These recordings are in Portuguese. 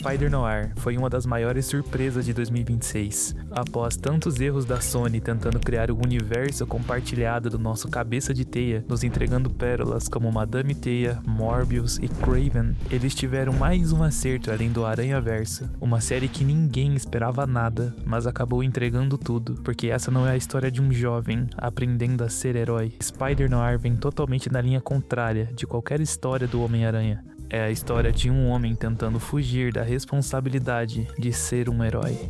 Spider-Noir foi uma das maiores surpresas de 2026. Após tantos erros da Sony tentando criar o universo compartilhado do nosso cabeça de teia, nos entregando pérolas como Madame Teia, Morbius e Kraven, eles tiveram mais um acerto além do Aranhaverso, uma série que ninguém esperava nada, mas acabou entregando tudo, porque essa não é a história de um jovem aprendendo a ser herói. Spider-Noir vem totalmente na linha contrária de qualquer história do Homem-Aranha. É a história de um homem tentando fugir da responsabilidade de ser um herói.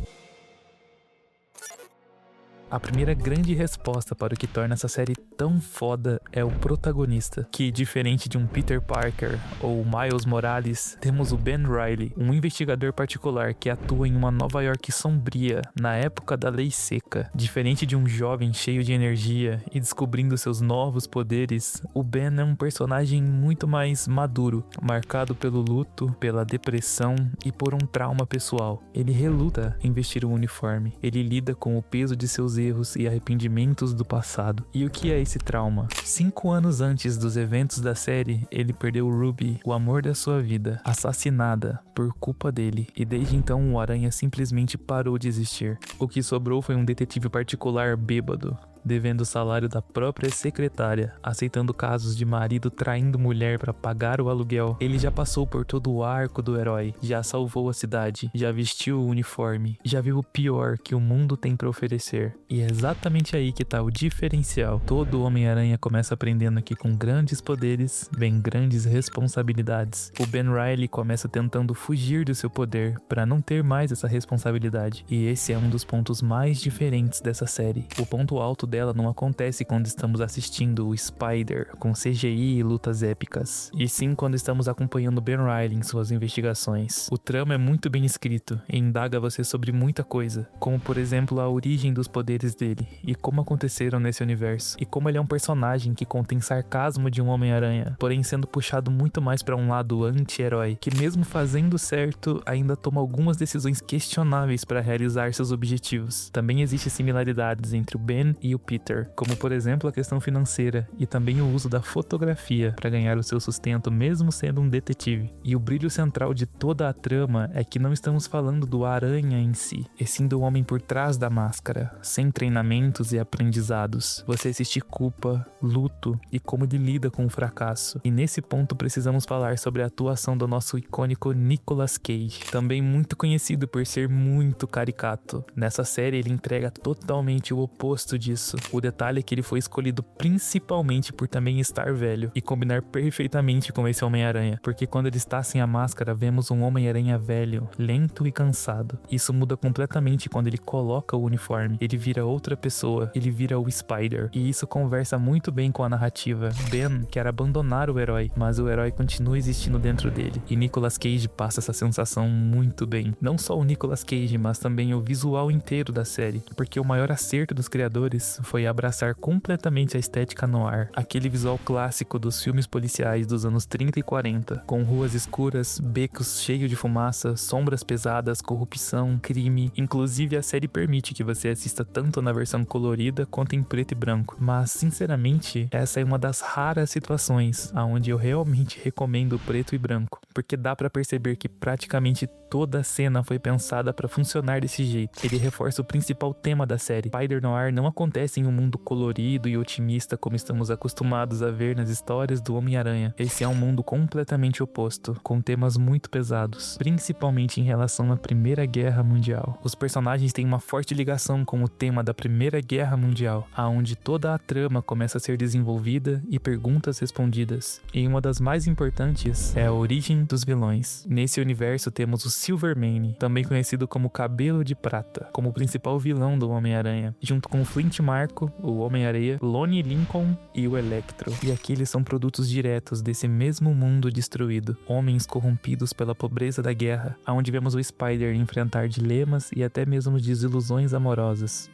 A primeira grande resposta para o que torna essa série tão foda é o protagonista, que diferente de um Peter Parker ou Miles Morales, temos o Ben Reilly, um investigador particular que atua em uma Nova York sombria, na época da Lei Seca. Diferente de um jovem cheio de energia e descobrindo seus novos poderes, o Ben é um personagem muito mais maduro, marcado pelo luto, pela depressão e por um trauma pessoal. Ele reluta em vestir o uniforme, ele lida com o peso de seus erros e arrependimentos do passado. E o que é esse trauma? 5 anos antes dos eventos da série, ele perdeu Ruby, o amor da sua vida, assassinada por culpa dele. E desde então o Aranha simplesmente parou de existir. O que sobrou foi um detetive particular bêbado, devendo o salário da própria secretária, aceitando casos de marido traindo mulher para pagar o aluguel. Ele já passou por todo o arco do herói, já salvou a cidade, já vestiu o uniforme, já viu o pior que o mundo tem para oferecer. E é exatamente aí que tá o diferencial. Todo Homem-Aranha começa aprendendo que com grandes poderes vem grandes responsabilidades. O Ben Reilly começa tentando fugir do seu poder para não ter mais essa responsabilidade. E esse é um dos pontos mais diferentes dessa série. O ponto alto dela não acontece quando estamos assistindo o Spider com CGI e lutas épicas, e sim quando estamos acompanhando Ben Reilly em suas investigações. O trama é muito bem escrito e indaga você sobre muita coisa, como por exemplo a origem dos poderes dele e como aconteceram nesse universo, e como ele é um personagem que contém sarcasmo de um Homem-Aranha, porém sendo puxado muito mais para um lado anti-herói, que mesmo fazendo certo, ainda toma algumas decisões questionáveis para realizar seus objetivos. Também existem similaridades entre o Ben e o Peter, como por exemplo a questão financeira e também o uso da fotografia para ganhar o seu sustento mesmo sendo um detetive. E o brilho central de toda a trama é que não estamos falando do Aranha em si, e sim do homem por trás da máscara, sem treinamentos e aprendizados. Você assiste culpa, luto e como ele lida com o fracasso. E nesse ponto precisamos falar sobre a atuação do nosso icônico Nicolas Cage, também muito conhecido por ser muito caricato. Nessa série ele entrega totalmente o oposto disso. O detalhe é que ele foi escolhido principalmente por também estar velho e combinar perfeitamente com esse Homem-Aranha, porque quando ele está sem a máscara, vemos um Homem-Aranha velho, lento e cansado. Isso muda completamente quando ele coloca o uniforme. Ele vira outra pessoa, ele vira o Spider, e isso conversa muito bem com a narrativa. Ben quer abandonar o herói, mas o herói continua existindo dentro dele, e Nicolas Cage passa essa sensação muito bem. Não só o Nicolas Cage, mas também o visual inteiro da série, porque o maior acerto dos criadores foi abraçar completamente a estética noir, aquele visual clássico dos filmes policiais dos anos 30 e 40, com ruas escuras, becos cheios de fumaça, sombras pesadas, corrupção, crime. Inclusive a série permite que você assista tanto na versão colorida quanto em preto e branco, mas sinceramente essa é uma das raras situações onde eu realmente recomendo o preto e branco, porque dá pra perceber que praticamente toda a cena foi pensada pra funcionar desse jeito. Ele reforça o principal tema da série. Spider-Noir não acontece em um mundo colorido e otimista como estamos acostumados a ver nas histórias do Homem-Aranha. Esse é um mundo completamente oposto, com temas muito pesados, principalmente em relação à Primeira Guerra Mundial. Os personagens têm uma forte ligação com o tema da Primeira Guerra Mundial, aonde toda a trama começa a ser desenvolvida e perguntas respondidas. E uma das mais importantes é a origem dos vilões. Nesse universo temos o Silvermane, também conhecido como Cabelo de Prata, como o principal vilão do Homem-Aranha, junto com o Flint Marko, o Homem-Areia, Lonnie Lincoln e o Electro. E aqui eles são produtos diretos desse mesmo mundo destruído, homens corrompidos pela pobreza da guerra, onde vemos o Spider enfrentar dilemas e até mesmo desilusões amorosas.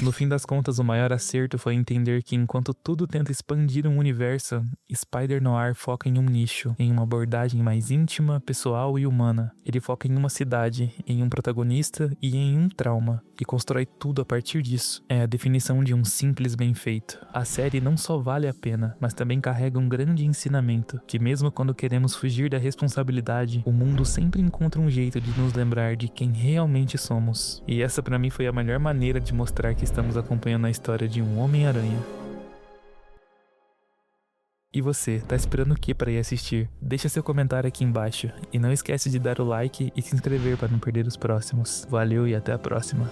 No fim das contas, o maior acerto foi entender que enquanto tudo tenta expandir um universo, Spider-Noir foca em um nicho, em uma abordagem mais íntima, pessoal e humana. Ele foca em uma cidade, em um protagonista e em um trauma, e constrói tudo a partir disso. É a definição de um simples bem feito. A série não só vale a pena, mas também carrega um grande ensinamento, que mesmo quando queremos fugir da responsabilidade, o mundo sempre encontra um jeito de nos lembrar de quem realmente somos. E essa pra mim foi a melhor maneira de mostrar que estamos acompanhando a história de um Homem-Aranha. E você, tá esperando o que para ir assistir? Deixa seu comentário aqui embaixo. E não esquece de dar o like e se inscrever para não perder os próximos. Valeu e até a próxima.